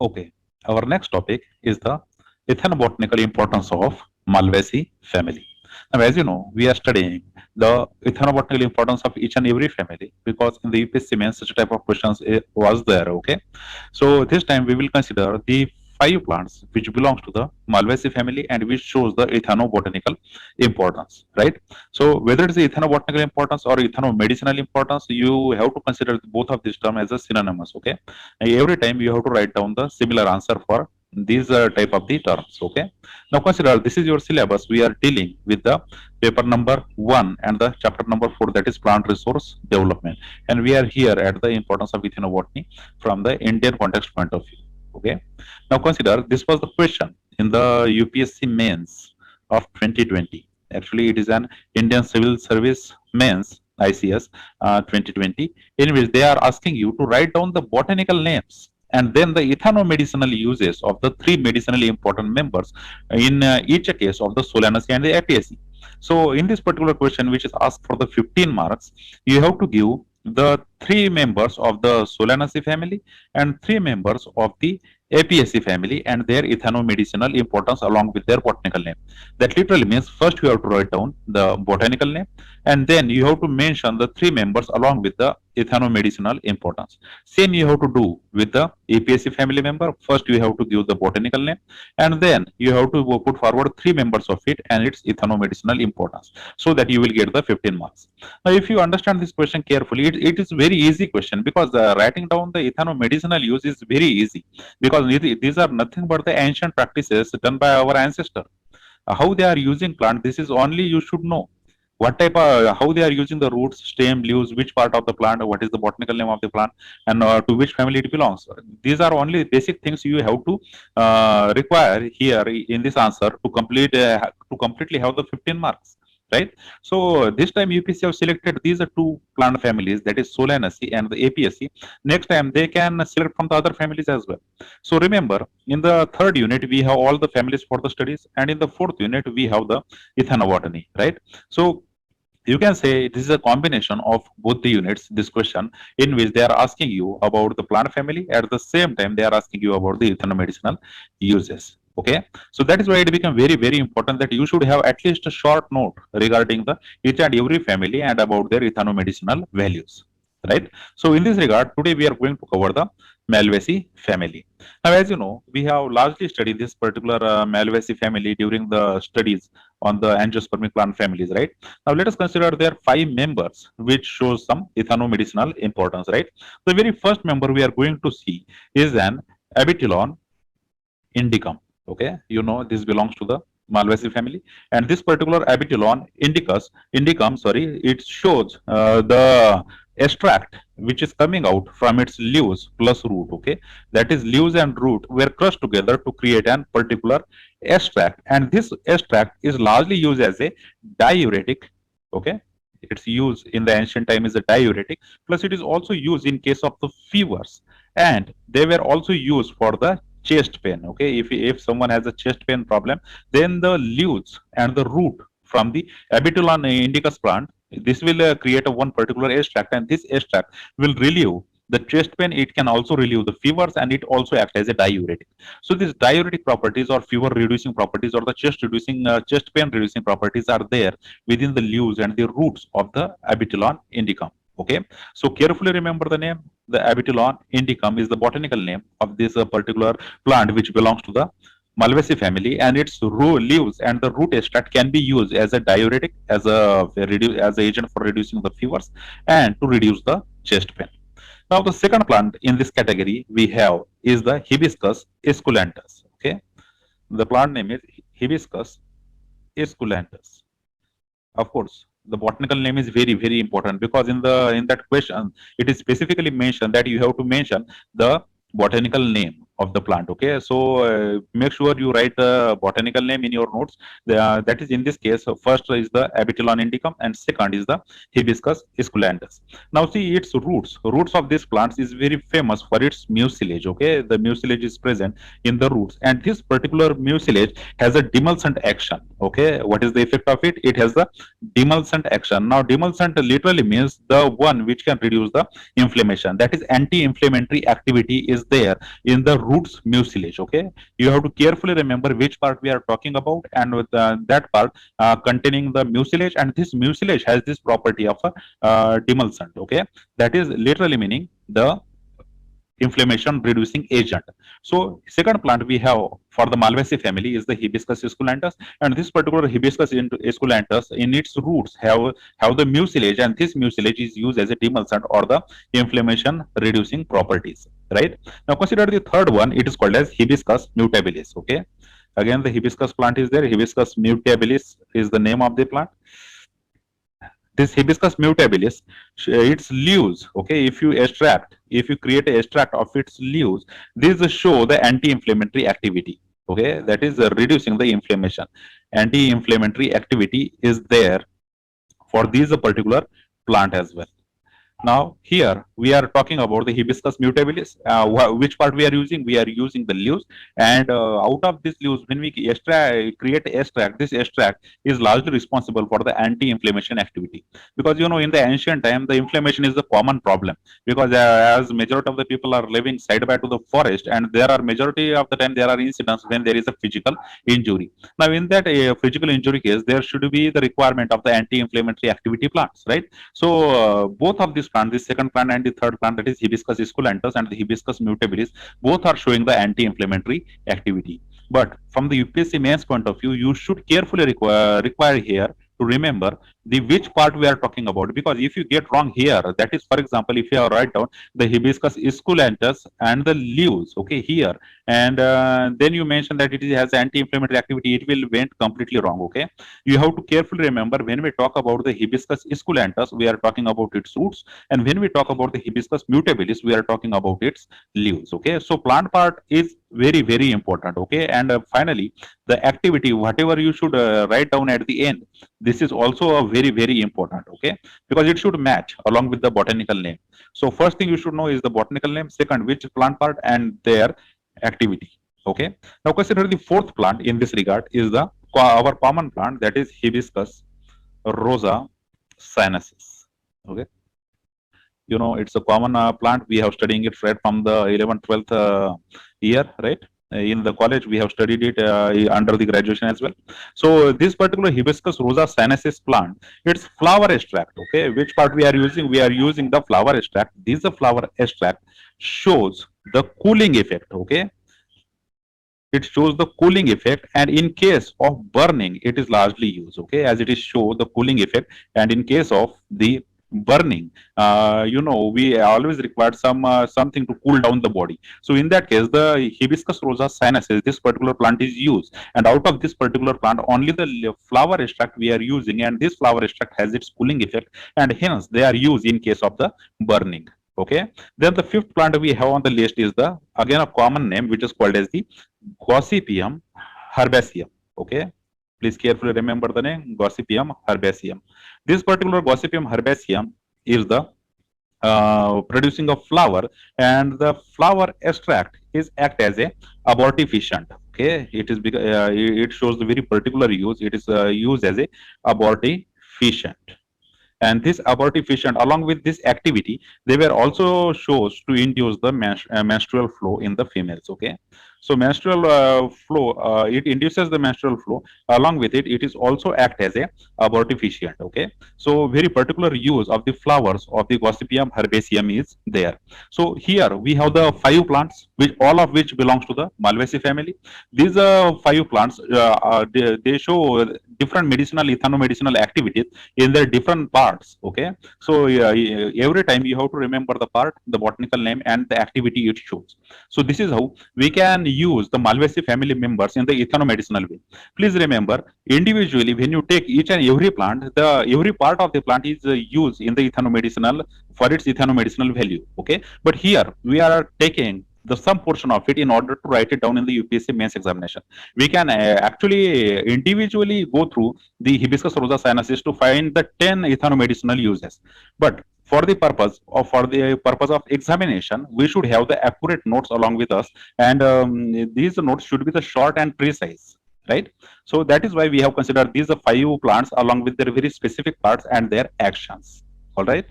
Okay. Our next topic is the ethnobotanical importance of Malvaceae family. Now, as you know, we are studying the ethnobotanical importance of each and every family because in the UPSC mains such type of questions was there. Okay. So this time we will consider the five plants which belongs to the Malvaceae family and which shows the ethnobotanical importance, right? So whether it's the ethnobotanical importance or ethnomedicinal importance, you have to consider both of these terms as a synonymous. Okay, every time you have to write down the similar answer for these type of the terms. Okay, now consider this is your syllabus. We are dealing with the paper number 1 and the chapter number 4, that is plant resource development, and we are here at the importance of ethnobotany from the Indian context point of view. Okay, now consider this was the question in the UPSC mains of 2020. Actually, it is an Indian Civil Service mains ICS 2020, in which they are asking you to write down the botanical names and then the ethnomedicinal uses of the three medicinally important members in each case of the Solanaceae and the Apiaceae. So, in this particular question, which is asked for the 15 marks, you have to give the three members of the Solanaceae family and three members of the Apiaceae family and their ethnomedicinal importance along with their botanical name. That literally means first you have to write down the botanical name and then you have to mention the three members along with the ethnomedicinal importance. Same you have to do with the Apiaceae family member. First you have to give the botanical name and then you have to put forward three members of it and its ethnomedicinal importance, so that you will get the 15 marks. Now if you understand this question carefully, it is very easy question because writing down the ethnomedicinal use is very easy because these are nothing but the ancient practices done by our ancestor. How they are using plant, this is only you should know. What type of, how they are using the roots, stem, leaves, which part of the plant, what is the botanical name of the plant, and to which family it belongs. These are only basic things you have to require here in this answer to complete to completely have the 15 marks. Right. So this time UPSC have selected these are two plant families, that is Solanaceae and the Apiaceae. Next time they can select from the other families as well. So remember, in the third unit we have all the families for the studies, and in the fourth unit we have the ethnobotany. Right. So you can say this is a combination of both the units, this question, in which they are asking you about the plant family, at the same time they are asking you about the ethnomedicinal uses. Okay, so that is why it became very, very important that you should have at least a short note regarding the each and every family and about their ethnomedicinal values. Right. So in this regard, today we are going to cover the Malvaceae family. Now, as you know, we have largely studied this particular Malvaceae family during the studies on the angiospermic plant families, right? Now, let us consider their five members, which shows some ethnomedicinal importance, right? The very first member we are going to see is an Abitilon indicum. Okay, you know this belongs to the Malvaceae family, and this particular Abitilon indicum, sorry, it shows the extract which is coming out from its leaves plus root. Okay, that is leaves and root were crushed together to create an particular extract, and this extract is largely used as a diuretic. Okay, its use in the ancient time is a diuretic, plus it is also used in case of the fevers, and they were also used for the chest pain. Okay, if someone has a chest pain problem, then the leaves and the root from the Abitilon indicus plant, this will create a one particular extract, and this extract will relieve the chest pain. It can also relieve the fevers, and it also acts as a diuretic. So these diuretic properties or fever reducing properties or the chest pain reducing properties are there within the leaves and the roots of the Abitilon indicum. Okay, so carefully remember the name. The Abitilon indicum is the botanical name of this particular plant which belongs to the Malvaceae family, and its leaves and the root extract can be used as a diuretic, as a agent for reducing the fevers and to reduce the chest pain. Now, the second plant in this category we have is the Hibiscus esculentus. Okay, the plant name is Hibiscus esculentus. Of course, the botanical name is very, very important because in that question it is specifically mentioned that you have to mention the botanical name of the plant. Okay, so make sure you write the botanical name in your notes. That is in this case, first is the Abitilon indicum and second is the Hibiscus esculentus. Now see its roots of these plants is very famous for its mucilage. Okay, the mucilage is present in the roots, and this particular mucilage has a demulcent action. Okay, what is the effect of it? It has the demulcent action. Now demulcent literally means the one which can reduce the inflammation, that is anti-inflammatory activity is there in the roots mucilage. Okay, you have to carefully remember which part we are talking about, and with that part containing the mucilage, and this mucilage has this property of a demulcent. Okay, that is literally meaning the inflammation reducing agent. So second plant we have for the Malvaceae family is the Hibiscus esculentus, and this particular Hibiscus esculentus in its roots have the mucilage, and this mucilage is used as a demulcent or the inflammation reducing properties. Right, now consider the third one. It is called as Hibiscus mutabilis. Okay, again the hibiscus plant is there. Hibiscus mutabilis is the name of the plant. This Hibiscus mutabilis, its leaves, okay, if you create a extract of its leaves, these show the anti-inflammatory activity. Okay, that is reducing the inflammation. Anti-inflammatory activity is there for this particular plant as well. Now here we are talking about the Hibiscus mutabilis. Which part we are using? We are using the leaves, and out of these leaves, when we create extract, this extract is largely responsible for the anti-inflammation activity. Because you know, in the ancient time, the inflammation is a common problem, because as majority of the people are living side by to the forest, and there are majority of the time there are incidents when there is a physical injury. Now in that physical injury case, there should be the requirement of the anti-inflammatory activity plants, right? So both of these plants, the second plant and the third plant, that is Hibiscus esculentus and the Hibiscus mutabilis, both are showing the anti-inflammatory activity. But from the UPSC mains point of view, you should carefully require here to remember the which part we are talking about, because if you get wrong here, that is, for example, if you are write down the Hibiscus esculentus and the leaves, okay, here, and then you mention that it has anti-inflammatory activity, it will went completely wrong. Okay, you have to carefully remember, when we talk about the Hibiscus esculentus, we are talking about its roots, and when we talk about the Hibiscus mutabilis, we are talking about its leaves. Okay, so plant part is very important. Okay, and finally the activity, whatever you should write down at the end, this is also a very important. Okay, because it should match along with the botanical name. So first thing you should know is the botanical name, second which plant part, and their activity. Okay, now consider the fourth plant in this regard is the our common plant, that is Hibiscus rosa sinensis. Okay, you know, it's a common plant. We have studying it right from the 11th 12th year, right? In the college we have studied it under the graduation as well. So this particular Hibiscus rosa sinensis plant, its flower extract, okay, which part we are using? We are using the flower extract. This flower extract shows the cooling effect. Okay, it shows the cooling effect, and in case of burning it is largely used. Okay, as it is show the cooling effect, and in case of the burning, you know, we always require something to cool down the body. So in that case, the Hibiscus rosa sinensis, this particular plant is used, and out of this particular plant only the flower extract we are using, and this flower extract has its cooling effect, and hence they are used in case of the burning. Okay, then the fifth plant we have on the list is the, again, a common name, which is called as the Gossypium herbaceum. Okay, please carefully remember the name, Gossypium herbaceum. This particular Gossypium herbaceum is the producing a flower, and the flower extract is act as a abortifacient. Okay, it is it shows the very particular use. It is used as a abortifacient. And this abortifacient, along with this activity, they were also shows to induce the menstrual flow in the females. Okay, so menstrual flow, it induces the menstrual flow. Along with it, it is also act as a abortifacient. Okay, so very particular use of the flowers of the Gossypium herbaceum is there. So here we have the 5 plants, which all of which belongs to the Malvaceae family. These 5 plants, they show different medicinal, ethnomedicinal activities in their different parts. Okay, so every time you have to remember the part, the botanical name, and the activity it shows. So this is how we can use the Malvaceae family members in the ethnomedicinal way. Please remember, individually when you take each and every plant, the every part of the plant is used in the ethnomedicinal for its ethnomedicinal value. Okay, but here we are taking the some portion of it in order to write it down in the UPSC mains examination. We can actually individually go through the Hibiscus rosa sinensis to find the 10 ethnomedicinal uses, but for the purpose of examination, we should have the accurate notes along with us, and these notes should be the short and precise, right? So that is why we have considered these 5 plants along with their very specific parts and their actions. All right.